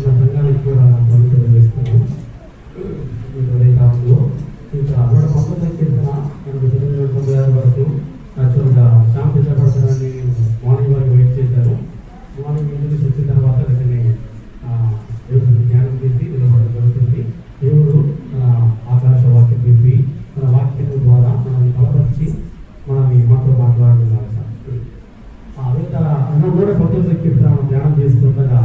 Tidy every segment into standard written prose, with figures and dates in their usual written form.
సంఘానికి కూడా పనులు చేస్తాము. కాలంలో ఇంకా 190 కీర్తన 96 వరకు యాక్చువల్గా శ్యామ్ సిద్ధపరచడాన్ని మార్నింగ్ వరకు వెయిట్ చేశారు. మార్నింగ్ ఇంటికి వచ్చిన తర్వాత వెంటనే దేవుడిని జ్ఞానం చేసి నిలబడడం జరుగుతుంది. దేవుడు ఆకాశ వాక్యం చెప్పి మన వాక్యం ద్వారా మనల్ని బలపరిచి మనల్ని మాతో మాట్లాడుతున్నారు. అన్న కూడా 19 కీర్తన మనం ధ్యానం చేస్తుండగా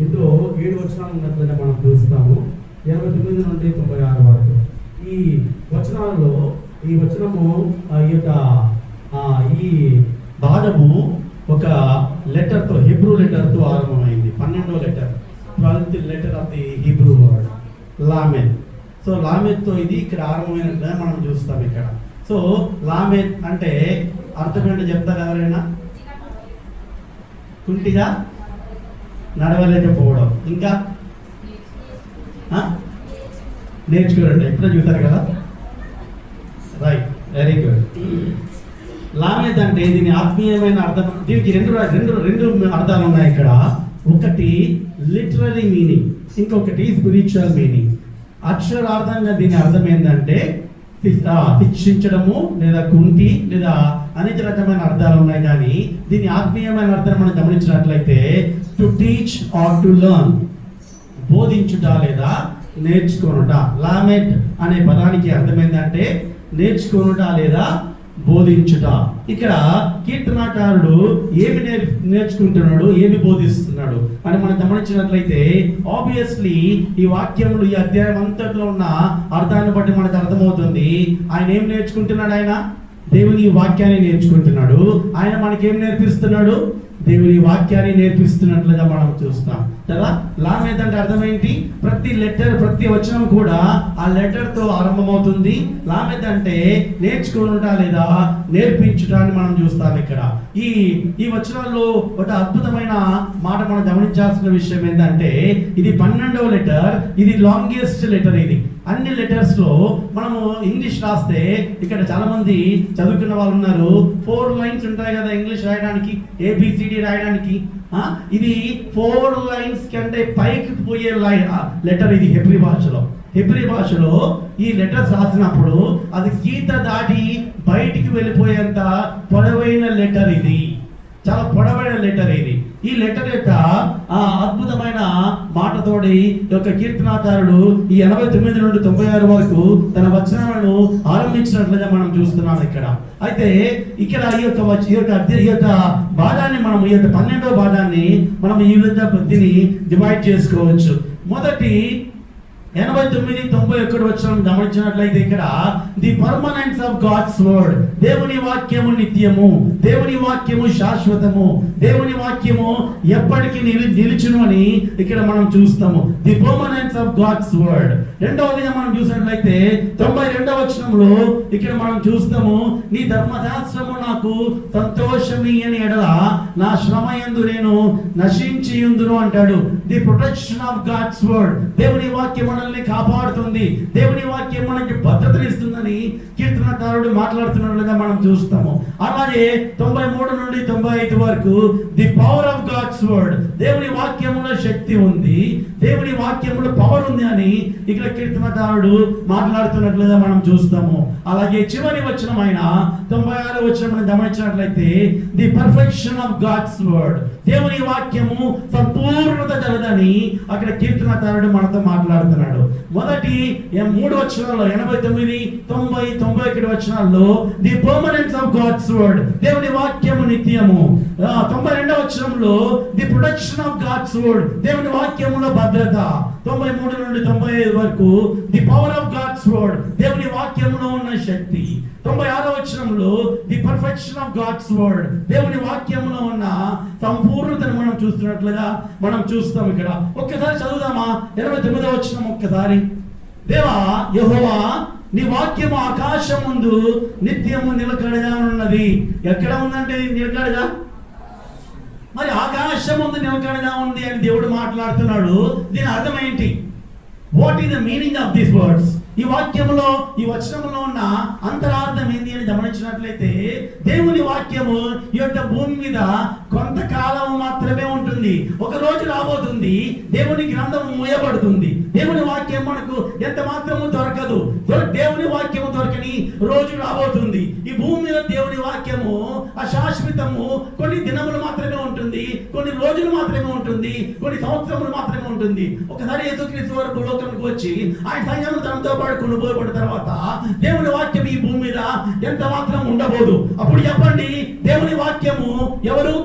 ఇందులో 7 వచనాలు ఉన్నట్లుగా మనం చూస్తాము. 89 నుండి 96 వరకు ఈ వచనాలలో ఈ వచనము ఈ భాగము ఒక లెటర్తో, హీబ్రూ లెటర్తో ఆరంభమైంది. 12వ letter, 12th letter of the Hebrew word lamed. So లామెత్తో ఇది ఇక్కడ ఆరంభమైనట్లుగా మనం చూస్తాం ఇక్కడ. సో లామెత్ అంటే అర్థం ఏంటో చెప్తారు ఎవరైనా? కుంటిగా నడవలేకపోవడం, ఇంకా నేర్చుకోరండి. ఎప్పుడో చూస్తారు కదా, రైట్, వెరీ గుడ్. లామెత్ అంటే దీని ఆత్మీయమైన అర్థం. దీనికి రెండు అర్థాలు ఉన్నాయి ఇక్కడ. ఒకటి లిటరరీ మీనింగ్, ఇంకొకటి స్పిరిచువల్ మీనింగ్. అక్షరార్థంగా దీని అర్థం ఏంటంటే శిక్షించడము లేదా కుంటి లేదా అనేక రకమైన అర్థాలు ఉన్నాయి. కానీ దీని ఆత్మీయమైన అర్థం మనం గమనించినట్లయితే to teach or to learn, బోధించుట లేదా నేర్చుకొనుట. లామెట్ అనే పదానికి అర్థం ఏంటంటే నేర్చుకొనుట లేదా బోధించుట. ఇక్కడ కీర్తనాకారుడు ఏమి నేర్చుకుంటున్నాడు, ఏమి బోధిస్తున్నాడు అని మనం గమనించినట్లయితే ఆబ్వియస్లీ ఈ వాక్యములు, ఈ అధ్యాయం అంతట్లో ఉన్న అర్థాన్ని బట్టి మనకు అర్థమవుతుంది ఆయన ఏం నేర్చుకుంటున్నాడు. ఆయన దేవుని వాక్యాన్ని నేర్చుకుంటున్నాడు. ఆయన మనకేం నేర్పిస్తున్నాడు? దేవుని వాక్యాన్ని నేర్పిస్తున్నట్లుగా మనం చూస్తాం కదా. లామెత్ అంటే అర్థం ఏంటి? ప్రతి లెటర్, ప్రతి వచనం కూడా ఆ లెటర్తో ఆరంభమవుతుంది. లామెత్ అంటే నేర్చుకునుట లేదా నేర్పించుట అని మనం చూస్తాం ఇక్కడ. ఈ వచనాల్లో ఒక అద్భుతమైన మాట మనం గమనించాల్సిన విషయం ఏంటంటే ఇది 12వ లెటర్, ఇది లాంగెస్ట్ లెటర్. ఇది అన్ని లెటర్స్ లో మనము ఇంగ్లీష్ రాస్తే ఇక్కడ చాలా మంది చదువుకున్న వాళ్ళు ఉన్నారు. 4 లైన్స్ ఉంటాయి కదా ఇంగ్లీష్ రాయడానికి, ABCD రాయడానికి. ఇది 4 లైన్స్ కంటే పైకి పోయే లెటర్ ఇది హెబ్రీ భాషలో ఈ లెటర్స్ రాసినప్పుడు అది గీత దాటి బయటికి వెళ్ళిపోయేంత పొడవైన లెటర్ ఇది, చాలా పొడవైన లెటర్ ఇది. ఈ లెటర్ యొక్క అద్భుతమైన మాటతోటి యొక్క కీర్తనాకారుడు ఈ 89 నుండి 96 వరకు తన వచనాలను ఆరంభించినట్లుగా మనం చూస్తున్నాం ఇక్కడ. అయితే ఇక్కడ ఈ యొక్క భాగాన్ని మనం, ఈ యొక్క 12వ భాగాన్ని మనం ఈ విధంగా దీన్ని డివైడ్ చేసుకోవచ్చు. మొదటి 89, 91 వచనం గమనించినట్లయితే ఇక్కడ the permanence of God's word, దేవుని వాక్యము నిత్యము, దేవుని వాక్యము శాశ్వతము, దేవుని వాక్యము ఎప్పటికీ నిలుచును అని ఇక్కడ మనం చూస్తాము. The permanence of God's word. రెండవదిగా మనం చూసినట్లయితే 92వ వచనంలో ఇక్కడ మనం చూస్తాము నీ ధర్మశాస్త్రము నాకు సంతోషమీయని ఎడల నా శ్రమ యందు నేను నశించియుందును అంటాడు. The protection of God's word, దేవుని వాక్యం మనల్ని కాపాడుతుంది, దేవుని వాక్యం మనకి భద్రతనిస్తుందని కీర్తనకారుడు మాట్లాడుతున్నట్లుగా మనం చూస్తాము. అలాగే 93 నుండి 95 వరకు the power of God's word, దేవుని వాక్యములో శక్తి ఉంది, దేవుని వాక్యములో పవర్ ఉంది అని ఇక్కడ కీర్తనకారుడు మాట్లాడుతున్నట్లుగా మనం చూస్తాము. అలాగే చివరి వచనమైన 96వ వచనం గమనించినట్లయితే the perfection of God's word, దేవుని వాక్యము సంపూర్ణత కలదని అక్కడ కీర్తనకారుడు మనతో మాట్లాడుతున్నాడు. మొదటి 3 వచనాల్లో 89, 90, 91 వచనాల్లో the permanence of God's word, దేవుని వాక్యము నిత్యము. 92వ వచనంలో the protection of God's word, దేవుని వాక్యములో భద్రత. 93 నుండి 95 వరకు the power of God's word, దేవుని వాక్యములో ఉన్న శక్తి. 96వ వచనంలో the perfection of God's word, దేవుని వాక్యములో ఉన్న సంపూర్ణతను మనం చూస్తున్నట్లుగా మనం చూస్తాం ఇక్కడ. ఒక్కసారి చదువుదామా 89వ వచనం ఒక్కసారి. దేవా యెహోవా నీ వాక్యము ఆకాశం ముందు నిత్యము నిలకడగా ఉన్నది. ఎక్కడ ఉందంటే నిలకడగా, మరి ఆకాశం ముందు నిలకడగా ఉంది అని దేవుడు మాట్లాడుతున్నాడు. దీని అర్థం ఏంటి? What is the meaning of these words? ఈ వాక్యములో, ఈ వచనంలో ఉన్న అంతరార్థం ఏంటి అని గమనించినట్లయితే, దేవుని వాక్యము ఈ యొక్క భూమి మీద కొంతకాలం మాత్రమే ఉంటుంది. ఒక రోజు రాబోతుంది, దేవుని గ్రంథము మూయబడుతుంది. దేవుని వాక్యం మనకు ఎంత మాత్రము దొరకదు. దేవుని వాక్యము దొరకని రోజు రాబోతుంది. ఈ భూమి మీద దేవుని వాక్యము అశాశ్వతము. కొన్ని దినములు మాత్రమే ఉంటుంది, కొన్ని రోజులు మాత్రమే ఉంటుంది, కొన్ని సంవత్సరములు మాత్రమే ఉంటుంది. ఒకసారి యేసుక్రీస్తు వారు భూలోకంకి వచ్చి ఆయన సైన్యం తనతో పాటు కొనుగోబడిన తర్వాత దేవుని వాక్యం ఈ భూమి మీద ఎంత మాత్రం ఉండబోదు. అప్పుడు చెప్పండి, దేవుని వాక్యము ఎవరు?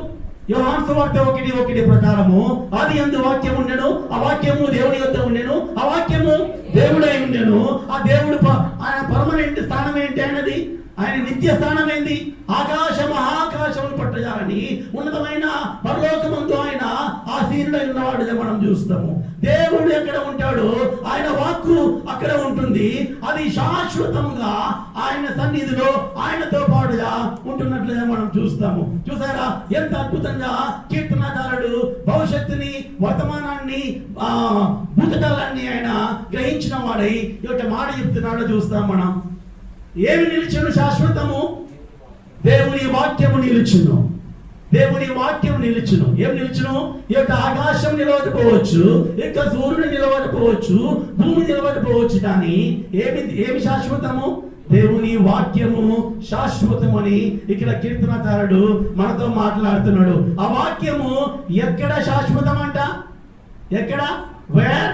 యోహాను సువార్త 1:1 ప్రకారము ఆది యందు వాక్యం ఉండెను, ఆ వాక్యము దేవుని యొద్ద ఉండెను, ఆ వాక్యము దేవుడై ఉండెను. ఆ దేవుడు ఆయన పర్మనెంట్ స్థానం ఏంటి? ఆయనది, ఆయన నిత్య స్థానం ఏంది? ఆకాశ మహాకాశములు పట్టజాలని ఉన్నతమైన పరలోకమందు ఆయన ఆసీనుడై ఉన్నవాడుగా మనం చూస్తాము. దేవుడు ఎక్కడ ఉంటాడు, ఆయన వాక్కు అక్కడ ఉంటుంది. అది శాశ్వతంగా ఆయన సన్నిధిలో ఆయనతో పాటుగా ఉంటున్నట్లుగా మనం చూస్తాము. చూసారా ఎంత అద్భుతంగా కీర్తనకారుడు భవిష్యత్తుని, వర్తమానాన్ని, భూతకాలాన్ని ఆయన గ్రహించిన వాడై ఈ యొక్క మాట చెప్తున్నాడో చూస్తాం మనం. ఏమి నిలిచును? శాశ్వతము దేవుని వాక్యము నిలుచును. దేవుని వాక్యం నిలుచును. ఏం నిలుచును? ఈ యొక్క ఆకాశం నిలవకపోవచ్చు, ఈ యొక్క సూర్యుడు నిలవకపోవచ్చు, భూమి నిలవకపోవచ్చు, కానీ ఏమి శాశ్వతము? దేవుని వాక్యము శాశ్వతమని ఇక్కడ కీర్తనకారుడు మనతో మాట్లాడుతున్నాడు. ఆ వాక్యము ఎక్కడ శాశ్వతం అంట? ఎక్కడ? వేర్?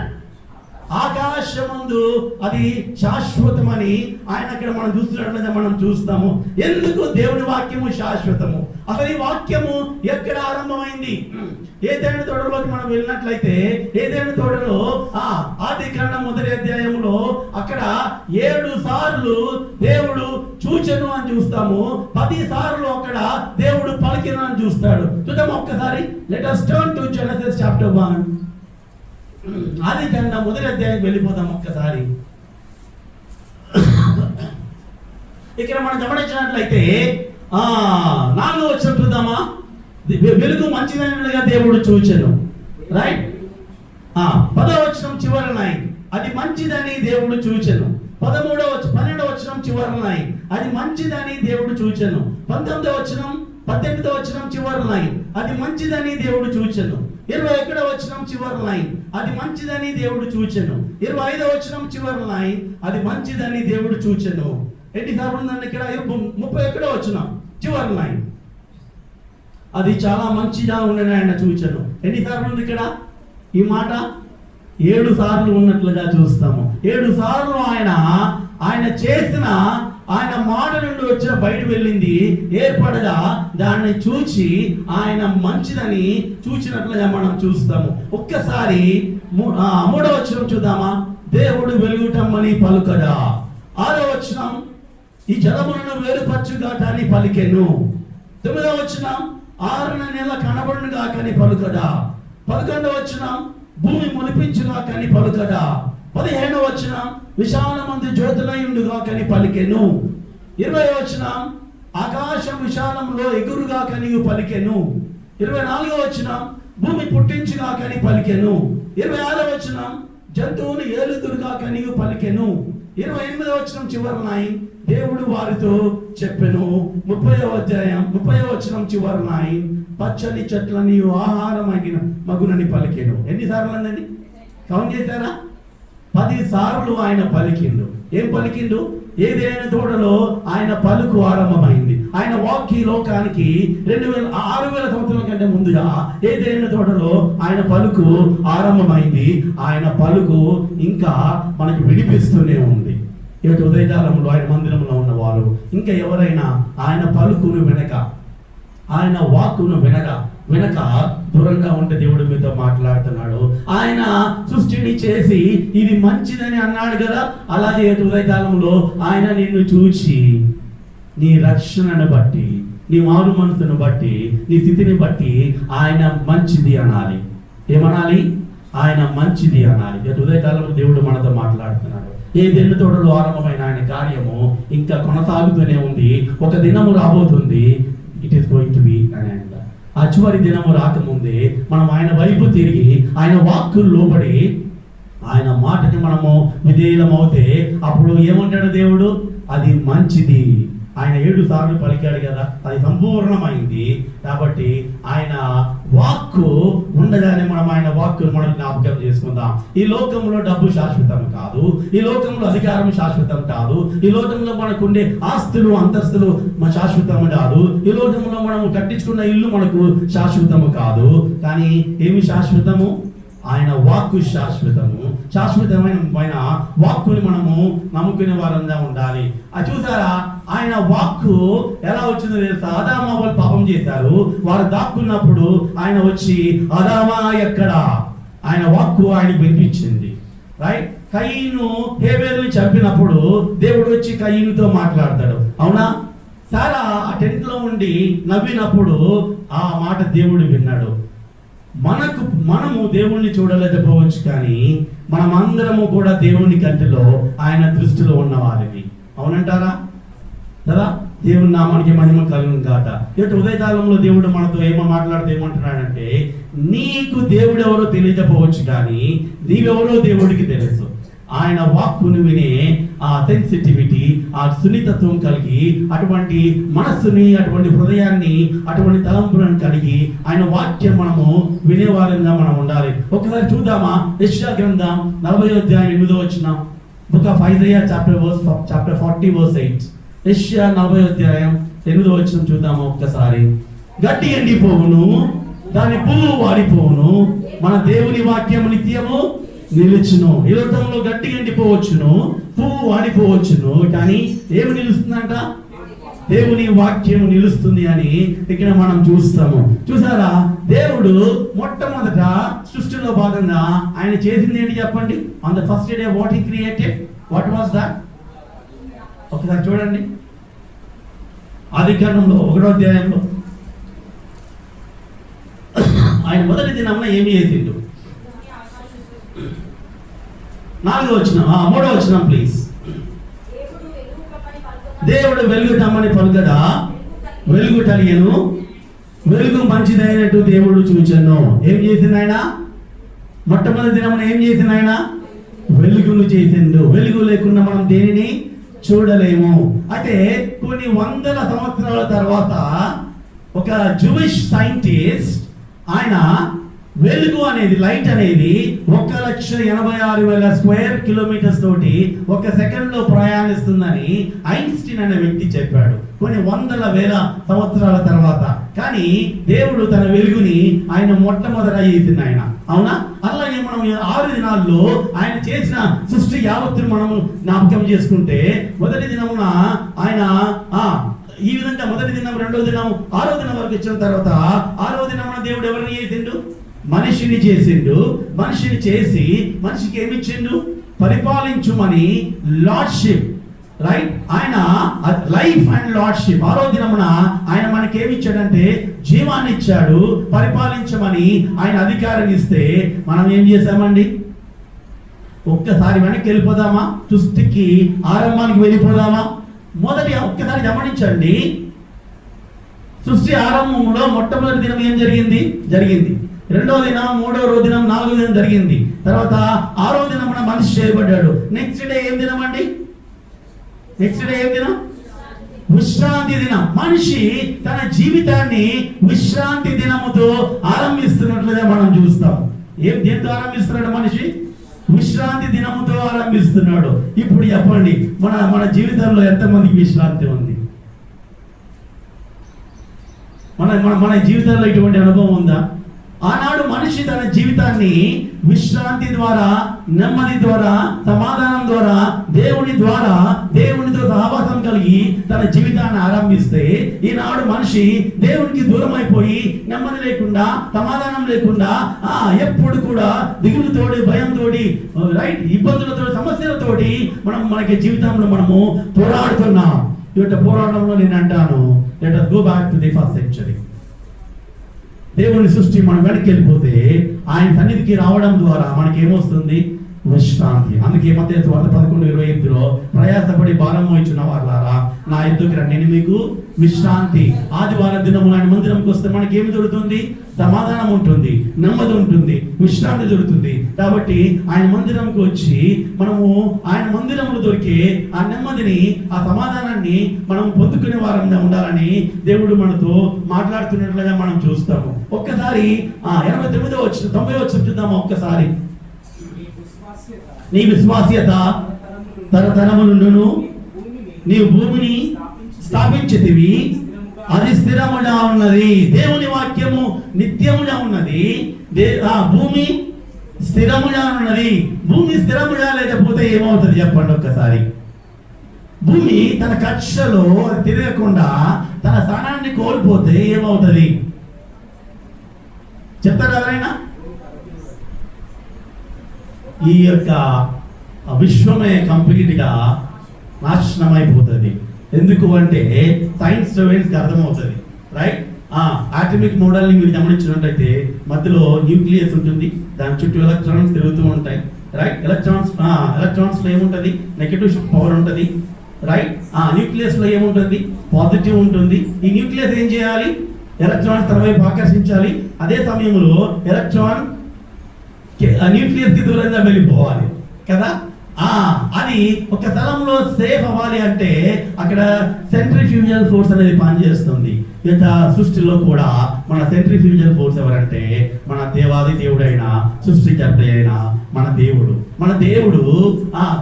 ఆకాశమందు అది శాశ్వతమని ఆయన అక్కడ మనం చూస్తున్నట్లయితే మనం చూస్తాము. ఎందుకు దేవుని వాక్యము శాశ్వతము? అసలు ఈ వాక్యము ఎక్కడ ఆరంభమైంది? ఏదైనా తోటలోకి మనం వెళ్ళినట్లయితే, ఏదైనా తోటలో ఆదికాండం 1వ అధ్యాయంలో అక్కడ 7 సార్లు దేవుడు చూచెను అని చూస్తాము. 10 సార్లు అక్కడ దేవుడు పలికెను అని చూస్తాడు. చూద్దాం ఒక్కసారి. Let us turn to Genesis chapter 1. ఆదికాండం 1వ అధ్యాయానికి వెళ్ళిపోతాం ఒక్కసారి. ఇక్కడ మనం గమనించినట్లయితే 4వ వచనం చూద్దామా? వెలుగు మంచిదైనగా దేవుడు చూచెను. రైట్. 10వ వచనం చివరి లైన్, అది మంచిదని దేవుడు చూచెను. 12వ వచనం చివరి లైన్, అది మంచిదని దేవుడు చూచెను. 18వ వచనం చివరి లైన్, అది మంచిదని దేవుడు చూచెను. 21వ వచనం చివరి లైన్, అది మంచిదని దేవుడు చూచెను. 25వ వచనం చివరి లైన్, అది మంచిదని దేవుడు చూచెను. ఎన్నిసార్లు ఉందండి ఇక్కడ? 31వ వచనం చివరి లైన్, అది చాలా మంచిగా ఉండని ఆయన చూచెను. ఎన్నిసార్లు ఉంది ఇక్కడ ఈ మాట? 7 సార్లు ఉన్నట్లుగా చూస్తాము. 7 సార్లు ఆయన చేసిన, ఆయన మాట నుండి వచ్చిన బయట వెళ్ళింది ఏర్పడగా దాన్ని చూచి ఆయన మంచిదని చూచినట్లుగా మనం చూస్తాము. ఒక్కసారి 3వ వచనం చూద్దామా? దేవుడు వెలుగుటమ్మని పలుకడా. 6వ వచనం, ఈ జలములను వేరుపరచుగా కానీ పలికెను. 9వ వచనం, 6న నెల కనబడునుగా కానీ పలుకడా. 11వ వచనం, భూమి మునిపించుగా కానీ పలుకడా. 15వ వచనం, విశాలమందు జ్యోతులయుండుగా కానీ పలికెను. 20వ వచనం, ఆకాశం విశాలంలో ఎగురుగా కానీ పలికెను. 24వ వచనం, భూమి పుట్టించుగా కానీ పలికెను. 26వ వచనం, జంతువును ఏలుదురుగా కానీ పలికెను. 28వ వచనం చివరి లైన్, దేవుడు వారితో చెప్పెను. 30వ వచనం చివరి లైన్, పచ్చని చెట్లని ఆహారం మగునని పలికెను. ఎన్నిసార్లు అందండి? కౌంట్ చేశారా? 10 సార్లు ఆయన పలికిండు. ఏం పలికిండు? ఏదైనా తోటలో ఆయన పలుకు ఆరంభమైంది. ఆయన వాక్ ఈ లోకానికి 6,000 సంవత్సరాల కంటే ముందుగా ఏదైనా తోటలో ఆయన పలుకు ఆరంభమైంది. ఆయన పలుకు ఇంకా మనకు వినిపిస్తూనే ఉంది. ఇటు ఉదయకాలంలో ఆయన మందిరంలో ఉన్నవారు ఇంకా ఎవరైనా ఆయన పలుకును వెనక, ఆయన వాక్కును వెనక దూరంగా ఉంటే దేవుడు మీతో మాట్లాడుతున్నాడు. ఆయన సృష్టిని చేసి ఇది మంచిదని అన్నాడు కదా, అలాగే ఉదయకాలంలో ఆయన నిన్ను చూచి నీ రక్షణను బట్టి, నీ మారు మనసును బట్టి, నీ స్థితిని బట్టి ఆయన మంచిది అనాలి. ఏమనాలి? ఆయన మంచిది అనాలి. ఉదయకాలంలో దేవుడు మనతో మాట్లాడుతున్నాడు. ఏ దిన తోటలో ఆరంభమైన ఆయన కార్యము ఇంకా కొనసాగుతూనే ఉంది. ఒక దినము రాబోతుంది, it is going to be అని అంట. ఆ చివరి దినము రాకముందే మనం ఆయన వైపు తిరిగి ఆయన వాక్కు లోబడి ఆయన మాటకి మనము విధేయులమవుతే అప్పుడు ఏమంటాడు దేవుడు? అది మంచిది. ఆయన 7 సార్లు పలికాడు కదా, అది సంపూర్ణమైంది. కాబట్టి ఆయన వాక్కు ఉండగానే మనం ఆయన వాక్కును మనం జ్ఞాపకం చేసుకుందాం. ఈ లోకంలో డబ్బు శాశ్వతం కాదు, ఈ లోకంలో అధికారం శాశ్వతం కాదు, ఈ లోకంలో మనకుండే ఆస్తులు అంతస్తులు శాశ్వతం కాదు, ఈ లోకంలో మనం కట్టించుకున్న ఇల్లు మనకు శాశ్వతము కాదు. కానీ ఏమి శాశ్వతము? ఆయన వాక్కు శాశ్వతము. శాశ్వతమైన వాక్కుని మనము నమ్ముకునే వారంగా ఉండాలి. అది చూసారా, ఆయన వాక్కు ఎలా వచ్చిందో తెలుసా? ఆదాము వాళ్ళు పాపం చేశారు, వారు దాక్కున్నప్పుడు ఆయన వచ్చి ఆదామా ఎక్కడ? ఆయన వాక్కు ఆయనకు వినిపించింది. రైట్? కయీను హేబేలుని చంపినప్పుడు దేవుడు వచ్చి కయీనుతో మాట్లాడతాడు, అవునా? సారా ఆ టెంట్ లో ఉండి నవ్వినప్పుడు ఆ మాట దేవుడు విన్నాడు. మనము దేవుణ్ణి చూడలేకపోవచ్చు, కానీ మనమందరము కూడా దేవుని కంటిలో ఆయన దృష్టిలో ఉన్నవారిని. అవునంటారా కదా? దేవుని నామానికి మహిమ కలుగును గాక. ఇటు ఉదయకాలంలో దేవుడు మనతో మాట్లాడుతూ ఏమంటున్నాడంటే, నీకు దేవుడు ఎవరో తెలియకపోవచ్చు, కానీ నీవెవరో దేవుడికి తెలుసు. ఆయన వాక్కును వినే ఆ సెన్సిటివిటీ, ఆ సున్నితత్వం కలిగి, అటువంటి మనస్సుని, అటువంటి హృదయాన్ని, అటువంటి తలంపులను కలిగి ఆయన వాక్యం మనము వినేవారంగా మనం ఉండాలి. ఒకసారి చూద్దామా? యెషయా గ్రంథం 40వ అధ్యాయం 8వ వచనం. Book of Isaiah chapter 40 verse 8. యెషయా 40వ అధ్యాయం 8వ వచనం చూద్దామా ఒక్కసారి. గడ్డి ఎండిపోవును, దాని పువ్వు వాడిపోవును, మన దేవుని వాక్యము నిత్యము నిలుచును. ఈ లోకంలో గడ్డి ఎండిపోవచ్చును, పువ్వు వాడిపోవచ్చును, కానీ ఏమి నిలుస్తుందంట? దేవుని వాక్యం నిలుస్తుంది అని ఇక్కడ మనం చూస్తాము. చూసారా, దేవుడు మొట్టమొదట సృష్టిలో భాగంగా ఆయన చేసింది ఏంటి చెప్పండి? On the first day what he created, what was that? ఒకసారి చూడండి, ఆదికాండంలో 1వ అధ్యాయంలో ఆయన మొదటి దినమున ఏమి చేసిండు? 4వ వచనం, 3వ వచనం ప్లీజ్. దేవుడు వెలుగుతామని పలుకగా వెలుగు కలిగెను, వెలుగు మంచిదైనట్టు దేవుడు చూచెను. ఏం చేసింది ఆయన? మొట్టమొదటి దినమున ఏం చేసింది ఆయన? వెలుగును చేసిండు. వెలుగు లేకుండా మనం దేనిని చూడలేము. అయితే కొన్ని వందల సంవత్సరాల తర్వాత ఒక జూయిష్ సైంటిస్ట్ ఆయన వెలుగు అనేది, లైట్ అనేది 1,86,000 స్క్వేర్ కిలోమీటర్స్ తోటి 1 సెకండ్లో ప్రయాణిస్తుందని ఐన్స్టీన్ అనే వ్యక్తి చెప్పాడు కొన్ని వందల వేల సంవత్సరాల తర్వాత. కానీ దేవుడు తన వెలుగుని ఆయన మొట్టమొదట చేసింది ఆయన. అవునా? అలాగే మనం 6 దినాల్లో ఆయన చేసిన సృష్టి యావత్తును మనము జ్ఞాపకం చేసుకుంటే, మొదటి దినమున ఆయన ఈ విధంగా మొదటి దినం, 2వ దినం, 6వ దినం వరకు ఇచ్చిన తర్వాత 6వ దినమున దేవుడు ఎవరిని చేసిండు? మనిషిని చేసిండు. మనిషిని చేసి మనిషికి ఏమిచ్చిండు? పరిపాలించుమని, లార్డ్షిప్. రైట్? ఆయన లైఫ్ అండ్ లార్డ్షిప్. 6వ దినమున ఆయన మనకి ఏమిచ్చాడంటే జీవాన్ని ఇచ్చాడు. పరిపాలించమని ఆయన అధికారం ఇస్తే మనం ఏం చేశామండి? ఒక్కసారి వెనక్కి వెళ్ళిపోదామా? సృష్టికి ఆరంభానికి వెళ్ళిపోదామా? ఒక్కసారి గమనించండి, సృష్టి ఆరంభంలో మొట్టమొదటి దినం ఏం జరిగింది. 2వ దినం, 3వ దినం, 4వ దినం జరిగింది. తర్వాత 6వ దినమున మనిషి చేయబడ్డాడు. నెక్స్ట్ డే ఏం దినం అండి? నెక్స్ట్ డే ఏం దినం? విశ్రాంతి దినం. మనిషి తన జీవితాన్ని విశ్రాంతి దినముతో ఆరంభిస్తున్నట్లుగా మనం చూస్తాం. దేంతో ఆరంభిస్తున్నాడు మనిషి? విశ్రాంతి దినముతో ఆరంభిస్తున్నాడు. ఇప్పుడు చెప్పండి, మన జీవితంలో ఎంతమందికి విశ్రాంతి ఉంది? మన జీవితంలో ఇటువంటి అనుభవం ఉందా? ఆనాడు మనిషి తన జీవితాన్ని విశ్రాంతి ద్వారా, నెమ్మది ద్వారా, సమాధానం ద్వారా, దేవునితో సహవాసం కలిగి తన జీవితాన్ని ఆరంభిస్తే, ఈనాడు మనిషి దేవునికి దూరం అయిపోయి నెమ్మది లేకుండా, సమాధానం లేకుండా, ఎప్పుడు కూడా దిగులుతోటి, భయంతోటి, రైట్, ఇబ్బందులతో, సమస్యలతోటి మనకి జీవితంలో మనము పోరాడుతున్నాం. ఈ పోరాటంలో నేను అంటాను, let us go back to the first century. దేవుని సృష్టి మనం వెనక్కి వెళ్ళిపోతే ఆయన సన్నిధికి రావడం ద్వారా మనకి ఏమొస్తుంది? విశ్రాంతి. అందుకే మత్తయి వార్త 11:28లో ప్రయాసపడి భారం మోయించున్న వారులారా నా ఎద్దుకు రండి, నేను మీకు విశ్రాంతి. ఆదివారం దినము ఆయన మందిరంకి వస్తే మనకి ఏమి దొరుకుతుంది? సమాధానం ఉంటుంది, నెమ్మది ఉంటుంది, విశ్రాంతి దొరుకుతుంది. కాబట్టి ఆయన మందిరంకి వచ్చి మనము ఆయన మందిరంలో దొరికే ఆ నెమ్మదిని, ఆ సమాధానాన్ని మనం పొందుకునే వారంగా ఉండాలని దేవుడు మనతో మాట్లాడుతున్నట్లుగా మనం చూస్తాము. ఒక్కసారి 89వ వచనం 90వ వచనం చూద్దాము ఒక్కసారి. నీ విశ్వాస్యత తరతరములుండును, నీవు భూమిని స్థాపించితివి, అది స్థిరముగా ఉన్నది. దేవుని వాక్యము నిత్యముగా ఉన్నది, భూమి స్థిరముగా ఉన్నది. భూమి స్థిరముగా లేకపోతే ఏమవుతుంది చెప్పండి ఒక్కసారి. భూమి తన కక్షలో తిరగకుండా తన స్థానాన్ని కోల్పోతే ఏమవుతుంది చెప్తారు ఎవరైనా? ఈ యొక్క విశ్వమే కంప్లీట్గా నాశనం అయిపోతుంది. ఎందుకు అంటే సైన్స్ స్టూడెంట్స్కి అర్థమవుతుంది, రైట్? ఆటమిక్ మోడల్ని మీరు గమనించినట్టయితే మధ్యలో న్యూక్లియస్ ఉంటుంది, దాని చుట్టూ ఎలక్ట్రాన్స్ తిరుగుతూ ఉంటాయి, రైట్? ఎలక్ట్రాన్స్ లో ఏముంటుంది? నెగటివ్ పవర్ ఉంటుంది, రైట్? న్యూక్లియస్ లో ఏముంటుంది? పాజిటివ్ ఉంటుంది. ఈ న్యూక్లియస్ ఏం చేయాలి? ఎలక్ట్రాన్స్ తన వైపు ఆకర్షించాలి. అదే సమయంలో ఎలక్ట్రాన్ న్యూక్లియస్ కి దూరంగా వెళ్ళిపోవాలి కదా. అది ఒక స్థలంలో సేఫ్ అవ్వాలి అంటే అక్కడ సెంట్రిఫ్యూజల్ ఫోర్స్ అనేది పనిచేస్తుంది. ఇక సృష్టిలో కూడా మన సెంట్రిఫ్యూజల్ ఫోర్స్ ఎవరంటే మన దేవాది దేవుడైన సృష్టికర్త అయిన మన దేవుడు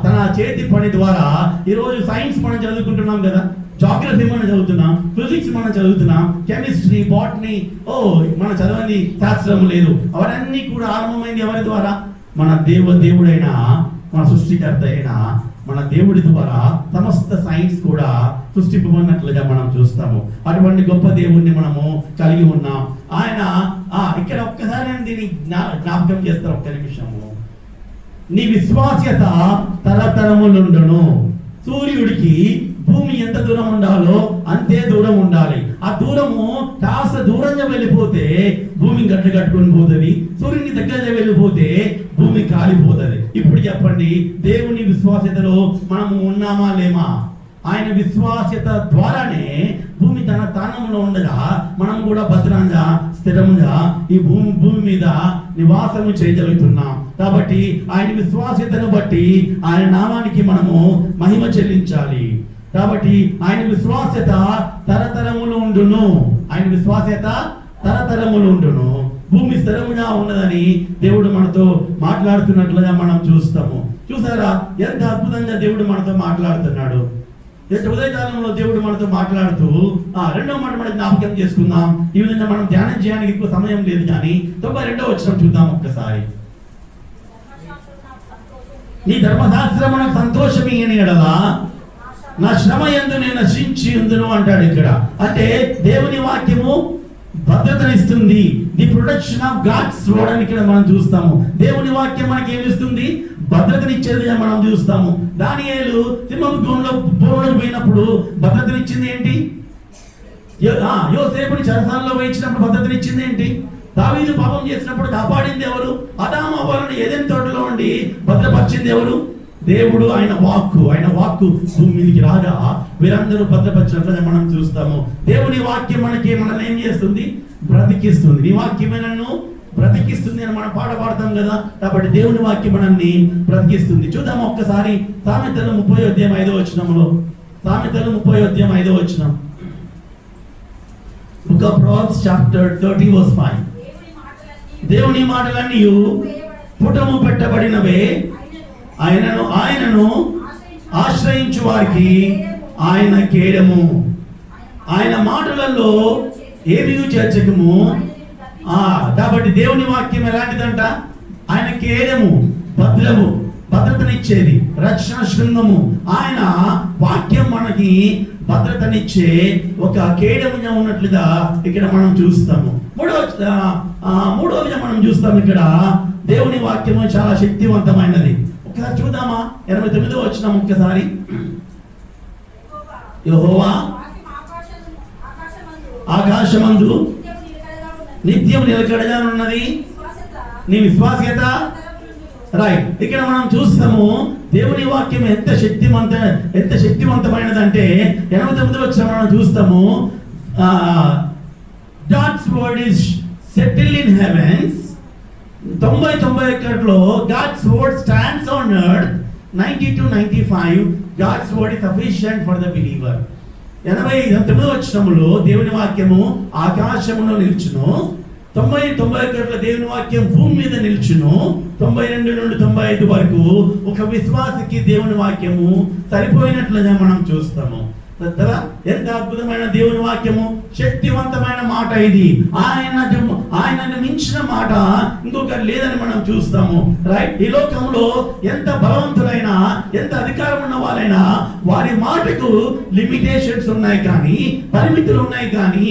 తన చేతి పని ద్వారా ఈరోజు సైన్స్ మనం చదువుకుంటున్నాం కదా, జాగ్రఫీ మనం చదువుతున్నాం, ఫిజిక్స్ మనం చదువుతున్నాం, కెమిస్ట్రీ, బాటనీ, మన చదవని శాస్త్రం లేదు. అవన్నీ కూడా ఆరంభమైంది ఎవరి ద్వారా? మన దేవుడైన మన సృష్టికర్త అయిన మన దేవుడి ద్వారా సమస్త సైన్స్ కూడా సృష్టింపబడినట్లుగా మనం చూస్తాము. అటువంటి గొప్ప దేవుణ్ణి మనము కలిగి ఉన్నాం. ఆయన ఇక్కడ ఒక్కసారి దీన్ని జ్ఞాపకం చేస్తారు ఒక్క నిమిషము. నీ విశ్వాస్యత తరతరములుండును. సూర్యుడికి భూమి ఎంత దూరం ఉండాలో అంతే దూరం ఉండాలి. ఆ దూరము కాస్త దూరంగా వెళ్ళిపోతే భూమి గడ్డ కట్టుకొని పోతుంది, సూర్యుని దగ్గరగా వెళ్ళిపోతే భూమి కాలిపోతుంది. ఇప్పుడు చెప్పండి, దేవుని విశ్వాస్యతలో మనము ఉన్నామా లేమా? ఆయన విశ్వాస్యత ద్వారానే భూమి తన స్థానంలో ఉండగా మనం కూడా భద్రంగా స్థిరంగా ఈ భూమి మీద నివాసము చేయగలుగుతున్నాం. కాబట్టి ఆయన విశ్వాస్యతను బట్టి ఆయన నామానికి మనము మహిమ చెల్లించాలి. కాబట్టి ఆయన విశ్వాస్యత తరతరములు ఉండును. ఆయన విశ్వాస్యత తరతరములు ఉండును. భూమి స్థిరముగా ఉన్నదని దేవుడు మనతో మాట్లాడుతున్నట్లుగా మనం చూస్తాము. చూసారా ఎంత అద్భుతంగా దేవుడు మనతో మాట్లాడుతున్నాడు. ఉదయకాలంలో దేవుడు మనతో మాట్లాడుతూ రెండవ మాట మనం జ్ఞాపకం చేసుకుందాం. ఈ విధంగా మనం ధ్యానం చేయడానికి ఎక్కువ సమయం లేదు, కానీ 92వ వచనం చూద్దాం ఒక్కసారి. నీ ధర్మశాస్త్రం మనకు సంతోషమే అని ఎడలా నా శ్రమ యందు నేను నశించి ఉందును అంటాడు. ఇక్కడ అంటే దేవుని వాక్యము భద్రతనిస్తుంది. The protection of God's word అని ఇక్కడ మనం చూస్తాము. దేవుని వాక్యం మనకి ఏమిస్తుంది? భద్రతనిచ్చేదిగా మనం చూస్తాము. దానియేలు సింహపు గూడులోకి పోయినప్పుడు భద్రతనిచ్చింది ఏంటి? యోసేపుని చెరసాలలో వేయించినప్పుడు భద్రతనిచ్చింది ఏంటి? దావీదు పాపం చేసినప్పుడు కాపాడింది ఎవరు? ఆదాము హవ్వలను ఏదెన్ తోటలో ఉండి భద్రపరిచింది ఎవరు? దేవుడు. ఆయన వాక్కు భూమి మీదకి రాగా వీరందరూ భద్రపరిచినట్లుగా మనం చూస్తాము. దేవుని వాక్యం మనల్ని ఏం చేస్తుంది? బ్రతికిస్తుంది. నీ వాక్యమే నన్ను బ్రతికిస్తుంది అని మనం పాడతాం కదా. కాబట్టి దేవుని వాక్యం మనల్ని బ్రతికిస్తుంది. చూద్దాం ఒక్కసారి సామెతలు 30వ వచనంలో. సామెతలు 30వ వచనం. Book of Proverbs chapter 30 verse 5. దేవుని మాటలన్నీ పుటము పెట్టబడినవే, ఆయనను ఆశ్రయించు వారికి ఆయన కేడము. ఆయన మాటలలో ఏమీ చేర్చకము. కాబట్టి దేవుని వాక్యం ఎలాంటిదంట? ఆయన కేడము, భద్రతనిచ్చేది, రక్షణ శృంగము. ఆయన వాక్యం మనకి భద్రతనిచ్చే ఒక కేడముగా ఉన్నట్లుగా ఇక్కడ మనం చూస్తాము. మూడవదిగా మనం చూస్తాం ఇక్కడ దేవుని వాక్యము చాలా శక్తివంతమైనది. ఒకసారి చూద్దామా 89వ వచనం ఒక్కసారి. యెహోవా ఆకాశమందు నిత్యం నిలకడగా ఉన్నది, నీ విశ్వాస్యత రైట్. ఇక్కడ మనం చూస్తాము దేవుని వాక్యం ఎంత శక్తివంతమైనదంటే 89 వచ్చిన మనం చూస్తాము God's word is settled in heavens. 91లో God's word stands on earth. 90-95 God's word is sufficient for the believer. 89 వచనములో దేవుని వాక్యము ఆకాశములో నిల్చును. 90-91లో దేవుని వాక్యం భూమి మీద నిల్చును. 92 నుండి 95 వరకు ఒక విశ్వాసికి దేవుని వాక్యము సరిపోయినట్లుగా మనం చూస్తాము. ఎంత అద్భుతమైన దేవుని వాక్యము, శక్తివంతమైన మాట ఇది. ఆయనను మించిన మాట ఇంకొకటి లేదని మనం చూస్తాము. రైట్. ఈ లోకంలో ఎంత బలవంతులైనా, ఎంత అధికారం ఉన్న వాళ్ళైనా వారి మాటకు లిమిటేషన్స్ ఉన్నాయి, కానీ పరిమితులు ఉన్నాయి. కానీ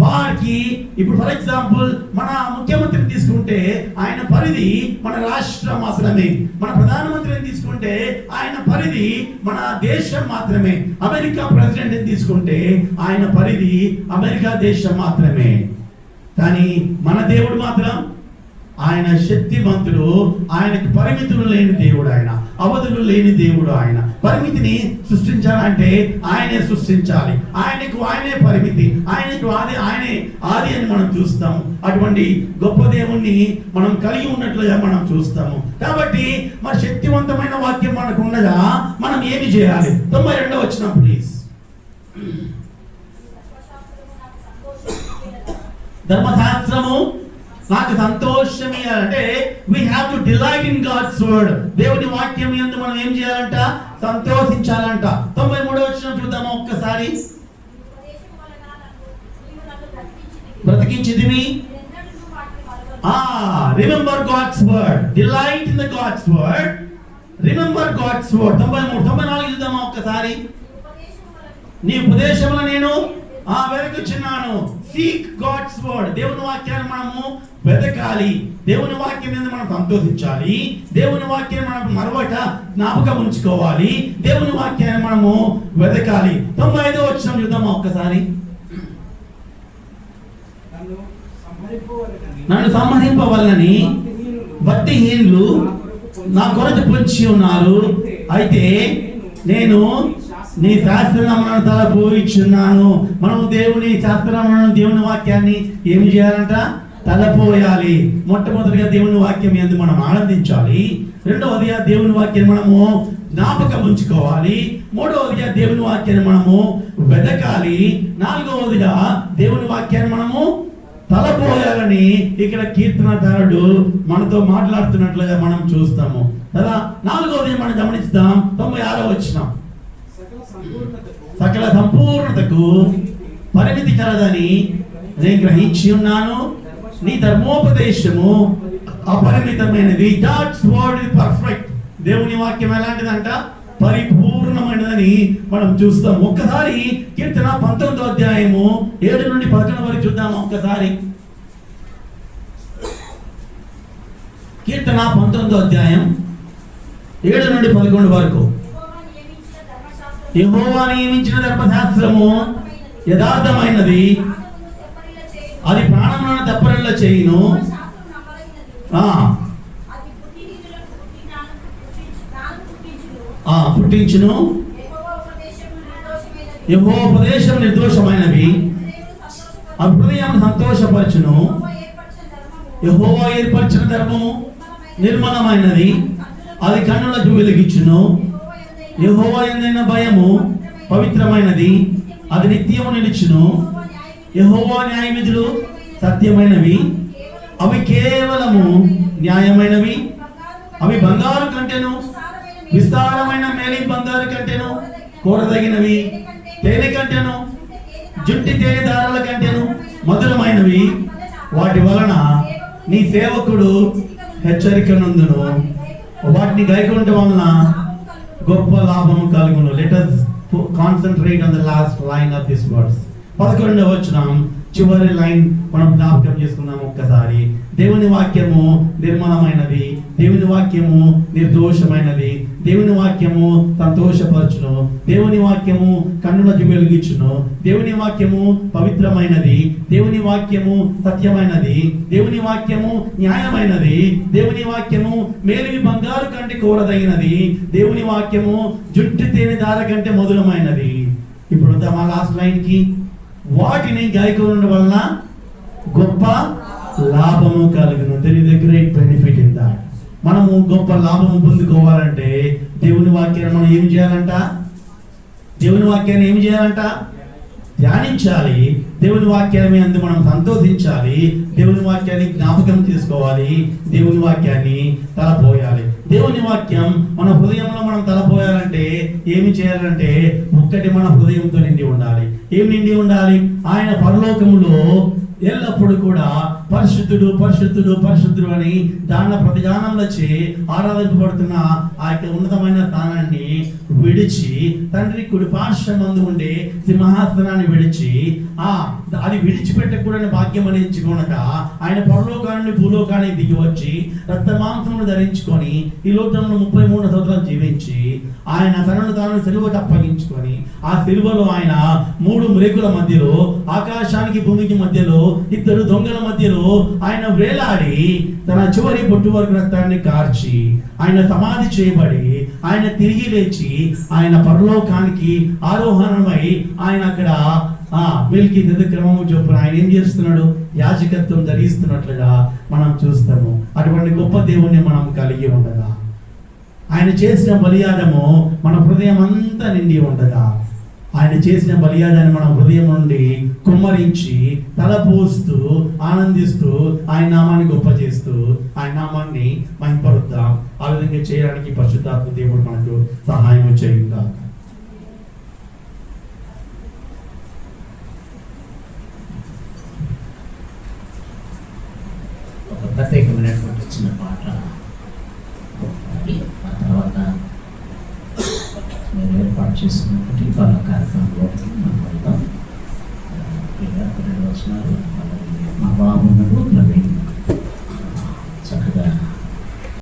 వారికి ఇప్పుడు ఫర్ ఎగ్జాంపుల్ మన ముఖ్యమంత్రిని తీసుకుంటే ఆయన పరిధి మన రాష్ట్రం మాత్రమే. మన ప్రధానమంత్రిని తీసుకుంటే ఆయన పరిధి మన దేశం మాత్రమే. అమెరికా ప్రెసిడెంట్ తీసుకుంటే ఆయన పరిధి అమెరికా దేశం మాత్రమే. కానీ మన దేవుడు మాత్రం ఆయన శక్తివంతుడు. ఆయనకు పరిమితులు లేని దేవుడు, ఆయన అవధులు లేని దేవుడు. ఆయన పరిమితిని సృష్టించాలంటే ఆయనే సృష్టించాలి. ఆయనే పరిమితి, ఆయనే ఆది అని మనం చూస్తాము. అటువంటి గొప్ప దేవుణ్ణి మనం కలిగి ఉన్నట్లుగా మనం చూస్తాము. కాబట్టి మరి శక్తివంతమైన వాక్యం మనకు ఉండగా మనం ఏమి చేయాలి? 92 వచనం ప్లీజ్. ధర్మశాస్త్రము నాకు సంతోషం ఇవ్వాలంటే we have to delight in God's word. దేవుని వాక్యం యందు మనం ఏం చేయాలంట? సంతోషించాలంట. 93వ వచనం చూద్దాము ఒక్కసారి. బ్రతికించితివి. Remember God's word. Delight in the God's word. Remember God's word. 93 94 చూద్దాము ఒక్కసారి. నీ ఉపదేశములను నేను వెతుకుచున్నాను. Seek God's word. దేవుని వాక్యాన్ని మనము వెతకాలి. దేవుని వాక్యం మీద మనం సంతోషించాలి. దేవుని వాక్యాన్ని మనం మరొకట జ్ఞాపకం ఉంచుకోవాలి. దేవుని వాక్యాన్ని మనము వెతకాలి. 95వ వచనం చూద్దాము ఒక్కసారి. నన్ను సంహరింపవలనని భక్తిహీనులు నా కొరకు పొంచి ఉన్నారు. అయితే నేను నీ శాస్త్రనామను తలపోయిచున్నాను. మనం దేవుని శాస్త్రనామను, దేవుని వాక్యాన్ని ఏమి చేయాలంట? తలపోయాలి. మొట్టమొదటిగా దేవుని వాక్యం యందు మనం ఆనందించాలి. రెండవదిగా దేవుని వాక్యాన్ని మనము జ్ఞాపకం ఉంచుకోవాలి. మూడవదిగా దేవుని వాక్యాన్ని మనము వెతకాలి. నాలుగవదిగా దేవుని వాక్యాన్ని మనము తలపోయాలని ఇక్కడ కీర్తనకారుడు మనతో మాట్లాడుతున్నట్లుగా మనం చూస్తాము కదా. నాలుగవది మనం గమనిస్తాం. 96వ వచనం. సకల సంపూర్ణతకు పరిమితి కలదని నేను గ్రహించి ఉన్నాను. నీ ధర్మోపదేశము అపరిమితమైనది. God's word is perfect. దేవుని వాక్యం ఎలాంటిదంట? పరిపూర్ణమైనదని మనం చూస్తాం. ఒక్కసారి కీర్తన 19వ అధ్యాయము 7 నుండి 11 వరకు చూద్దాం ఒక్కసారి. కీర్తన 19వ అధ్యాయం 7 నుండి 11 వరకు. యెహోవా నియమించిన ధర్మశాస్త్రము యథార్థమైనది, అది ప్రాణములను తెప్పరిల్ల చేయును. పుట్టించును. యెహోవా ఉపదేశం నిర్దోషమైనవి, అది హృదయాన్ని సంతోషపరచును. యెహోవా ఏర్పరిచిన ధర్మము నిర్మలమైనది, అది కన్నులకు వెలిగించును. యెహోవా యందైన భయము పవిత్రమైనది, అది నిత్యము నిలుచును. యెహోవా న్యాయ విధులు సత్యమైనవి, అవి కేవలము న్యాయమైనవి. అవి బంగారు కంటెను, విస్తారమైన మేలి బంగారు కంటెను, కోరదగినవి. తేనె కంటెను, జుట్టి తేనె దారాల కంటెను మధురమైనవి. వాటి వలన నీ సేవకుడు హెచ్చరిక నందును. వాటిని గైకొనడం వలన గొప్ప లాభం కలుగును. Let us concentrate on the last line of this verse. 11వ వచనం చివరి లైన్ మనం జ్ఞాపకం చేసుకుందాం ఒక్కసారి. దేవుని వాక్యము నిర్మలమైనది, దేవుని వాక్యము నిర్దోషమైనది, దేవుని వాక్యము సంతోషపరచును, దేవుని వాక్యము కన్నులకు వెలిగించును, దేవుని వాక్యము పవిత్రమైనది, దేవుని వాక్యము సత్యమైనది, దేవుని వాక్యము న్యాయమైనది, దేవుని వాక్యము మేలిమి బంగారు కంటే కూరదగినది, దేవుని వాక్యము జుట్టు తేనె దార కంటే మధురమైనది. ఇప్పుడు మా లాస్ట్ లైన్ కి, వాటిని గాయకుల వలన గొప్ప లాభము కలుగును. There is a great benefit in that. మనము గొప్ప లాభము పొందుకోవాలంటే దేవుని వాక్యాన్ని మనం ఏం చేయాలంట? దేవుని వాక్యాన్ని ఏం చేయాలంట? ధ్యానించాలి. దేవుని వాక్యాన్ని అందు మనం సంతోషించాలి. దేవుని వాక్యాన్ని జ్ఞాపకం చేసుకోవాలి. దేవుని వాక్యాన్ని తలపోయాలి. దేవుని వాక్యం మన హృదయంలో మనం తలపోయాలంటే ఏమి చేయాలంటే, ఒక్కటి మన హృదయంతో నిండి ఉండాలి. ఏం నిండి ఉండాలి? ఆయన పరలోకములో ఎల్లప్పుడు కూడా పరిశుద్ధుడు పరిశుద్ధుడు పరిశుద్ధుడు అని ప్రతిదానంలో ఆరాధింపబడుతున్న ఆ యొక్క ఉన్నతమైన స్థానాన్ని విడిచి, తండ్రి కుడి పార్శ్వమందు ఉండే సింహాసనాన్ని విడిచి, అది విడిచిపెట్టకూడని భాగ్యం అనేంచుకొనక ఆయన పరలోకాన్ని భూలోకానికి దిగి వచ్చి రక్త మాంసమును ధరించుకొని ఈ లోకంలో 33 సంవత్సరాలు జీవించి ఆయన తనను తాను సిలువకు అప్పగించుకొని, ఆ సిలువలో ఆయన 3 మ్రేకుల మధ్యలో, ఆకాశానికి భూమికి మధ్యలో, 2 దొంగల మధ్యలో ఆయన వేలాడి తన చివరి బొట్టు వరకు రక్తాన్ని కార్చి ఆయన సమాధి చేయబడి ఆయన తిరిగి లేచి ఆయన పరలోకానికి ఆరోహణమై ఆయన అక్కడ మెల్కీసెదెకు క్రమము చొప్పున ఆయన ఏం చేస్తున్నాడు? యాజకత్వం ధరిస్తున్నట్లుగా మనం చూస్తాము. అటువంటి గొప్ప దేవుణ్ణి మనం కలిగి ఉండగా, ఆయన చేసిన బలియాగము మన హృదయం అంతా నిండి ఉండగా, ఆయన చేసిన బలియాగాన్ని మన హృదయం నుండి కుమ్మరించి తలపోస్తూ ఆనందిస్తూ ఆయన నామాన్ని గొప్ప చేస్తూ ఆయన నామాన్ని మహిమపరుద్దాం. ఆ విధంగా చేయడానికి పరిశుద్ధాత్మ దేవుడు మనకు సహాయం చేయుగా. ఒక ప్రత్యేకమైనటువంటి చిన్న పాట, ఆ తర్వాత నేను ఏర్పాటు చేసుకున్నటువంటి వాళ్ళ కార్యక్రమంలో మనం వెళ్తాం. 2 వచనాలు మా బాబు ప్రవీణ్ చక్కగా